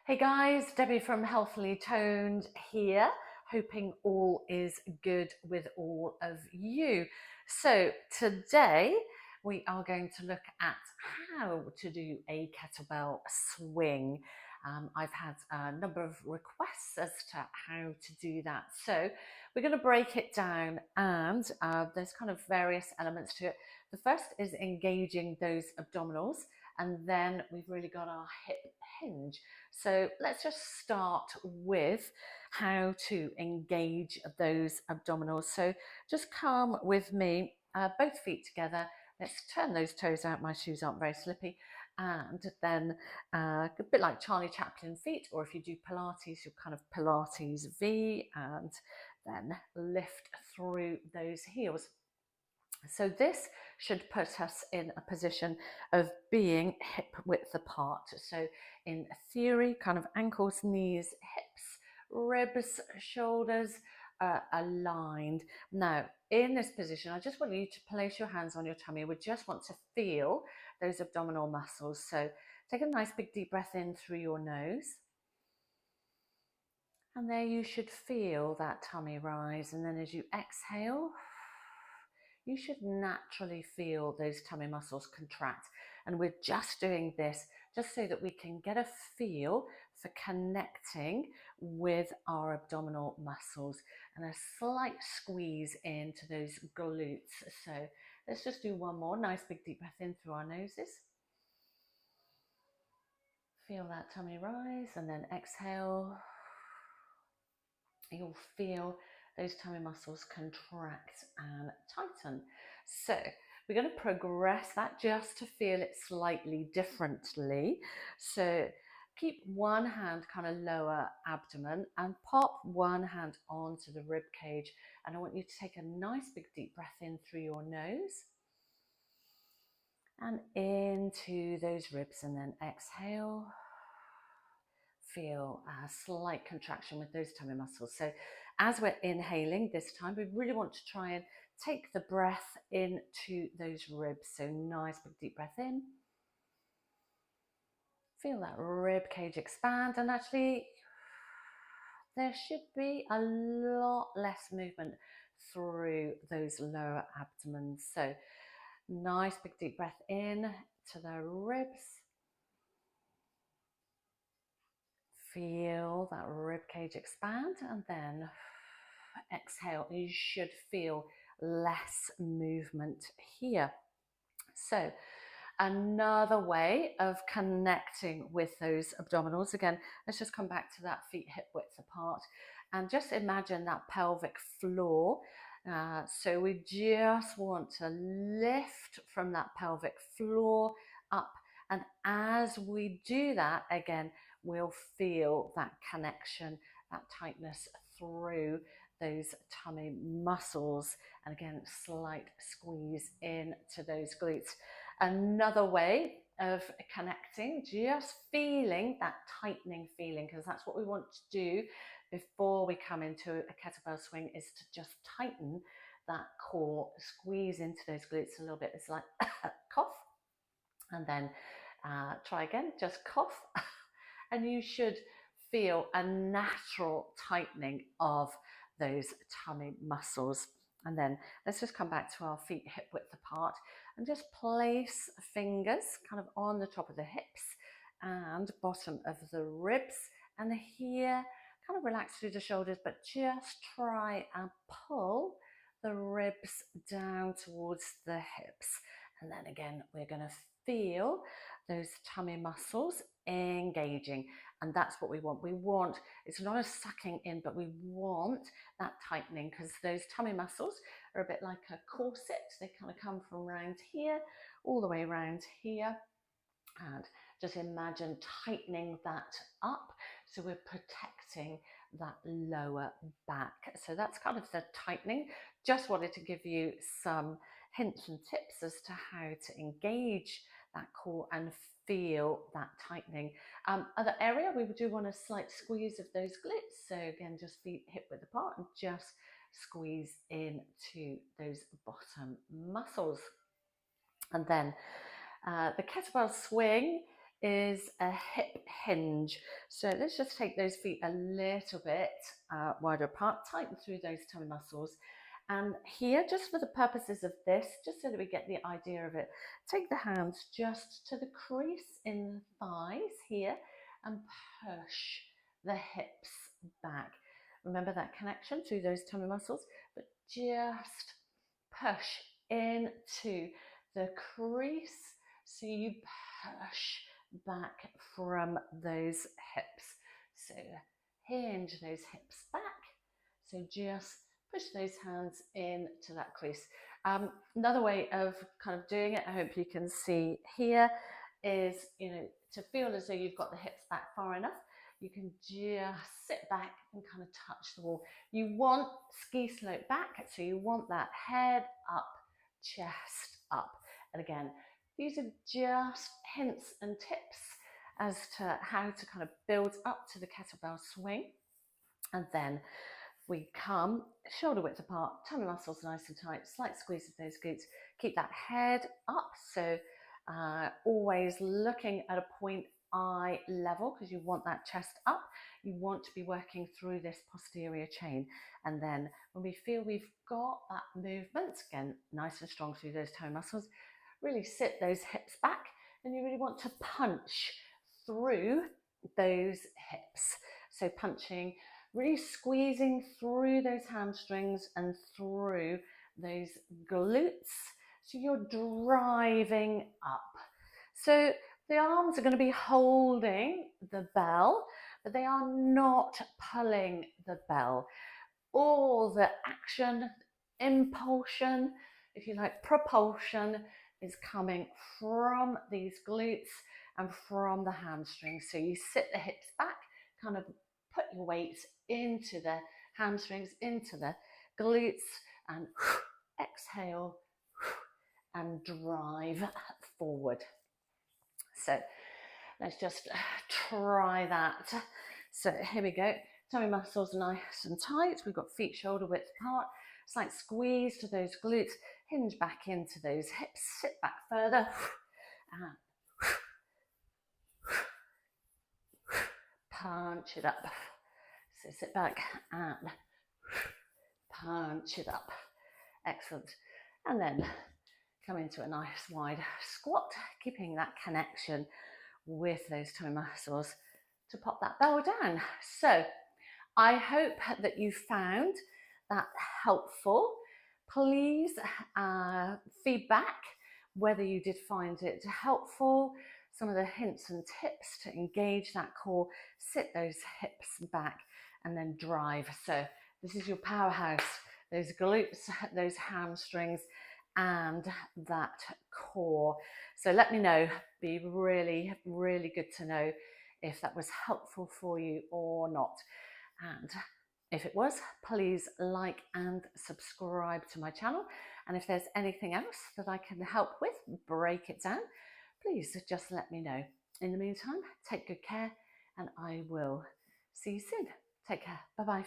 Hey guys, Debbie from Healthily Toned here, hoping all is good with all of you. So today we are going to look at how to do a kettlebell swing. I've had a number of requests as to how to do that. So we're going to break it down and there's kind of various elements to it. The first is engaging those abdominals, and then we've really got our hip hinge. So let's just start with how to engage those abdominals. So just come with me, both feet together. Let's turn those toes out. My shoes aren't very slippy. And then a bit like Charlie Chaplin feet, or if you do Pilates, you're kind of Pilates V, and then lift through those heels. So this should put us in a position of being hip width apart. So in theory, kind of ankles, knees, hips, ribs, shoulders aligned. Now, in this position, I just want you to place your hands on your tummy. We just want to feel those abdominal muscles. So take a nice big deep breath in through your nose. And there you should feel that tummy rise. And then as you exhale, you should naturally feel those tummy muscles contract. And we're just doing this just so that we can get a feel for connecting with our abdominal muscles and a slight squeeze into those glutes. So let's just do one more nice big deep breath in through our noses. Feel that tummy rise, and then exhale. You'll feel those tummy muscles contract and tighten. So we're going to progress that just to feel it slightly differently. So keep one hand kind of lower abdomen and pop one hand onto the rib cage. And I want you to take a nice big deep breath in through your nose and into those ribs, and then exhale. Feel a slight contraction with those tummy muscles. So as we're inhaling this time, we really want to try and take the breath into those ribs. So nice big deep breath in. Feel that rib cage expand, and actually there should be a lot less movement through those lower abdomens. So nice big deep breath in to the ribs. Feel that rib cage expand, and then exhale. You should feel less movement here. So another way of connecting with those abdominals, again, let's just come back to that feet hip width apart and just imagine that pelvic floor. So we just want to lift from that pelvic floor up, and as we do that, again, we'll feel that connection, that tightness through those tummy muscles, and again, slight squeeze into those glutes. Another way of connecting, just feeling that tightening feeling, because that's what we want to do before we come into a kettlebell swing, is to just tighten that core, squeeze into those glutes a little bit. It's like cough, and then try again, just cough, and you should feel a natural tightening of those tummy muscles. And then let's just come back to our feet hip width apart and just place fingers kind of on the top of the hips and bottom of the ribs. And here, kind of relax through the shoulders, but just try and pull the ribs down towards the hips. And then again, we're going to feel those tummy muscles engaging, and that's what we want. We want, it's not a sucking in, but we want that tightening, because those tummy muscles are a bit like a corset. They kind of come from around here all the way around here, and just imagine tightening that up, so we're protecting that lower back. So that's kind of the tightening. Just wanted to give you some hints and tips as to how to engage that core and feel that tightening. Other area, we do want a slight squeeze of those glutes. So again, just feet hip width apart and just squeeze into those bottom muscles. And then the kettlebell swing is a hip hinge. So let's just take those feet a little bit wider apart, tighten through those tummy muscles. And here, just for the purposes of this, just so that we get the idea of it, take the hands just to the crease in the thighs here and push the hips back. Remember that connection through those tummy muscles, but just push into the crease so you push back from those hips. So hinge those hips back. So just push those hands into that crease. Another way of kind of doing it, I hope you can see here, is, to feel as though you've got the hips back far enough, you can just sit back and kind of touch the wall. You want ski slope back, so you want that head up, chest up. And again, these are just hints and tips as to how to kind of build up to the kettlebell swing. And then we come shoulder width apart, tummy muscles nice and tight, slight squeeze of those glutes. Keep that head up, so always looking at a point eye level, because you want that chest up. You want to be working through this posterior chain. And then when we feel we've got that movement, again, nice and strong through those toe muscles, really sit those hips back, and you really want to punch through those hips. So punching, really squeezing through those hamstrings and through those glutes. So you're driving up. So the arms are going to be holding the bell, but they are not pulling the bell. All the action, impulsion, if you like, propulsion is coming from these glutes and from the hamstrings. So you sit the hips back, kind of put your weight into the hamstrings, into the glutes, and exhale and drive forward. So let's just try that. So here we go. Tummy muscles nice and tight. We've got feet shoulder width apart. Slight squeeze to those glutes. Hinge back into those hips. Sit back further. And punch it up. So sit back and punch it up. Excellent. And then come into a nice wide squat, keeping that connection with those tummy muscles to pop that bell down. So I hope that you found that helpful. Please feedback whether you did find it helpful, some of the hints and tips to engage that core, sit those hips back, and then drive. So this is your powerhouse, those glutes, those hamstrings, and that core. So let me know, be really, really good to know if that was helpful for you or not. And if it was, please like and subscribe to my channel. And if there's anything else that I can help with, break it down, please just let me know. In the meantime, take good care, and I will see you soon. Take care. Bye-bye.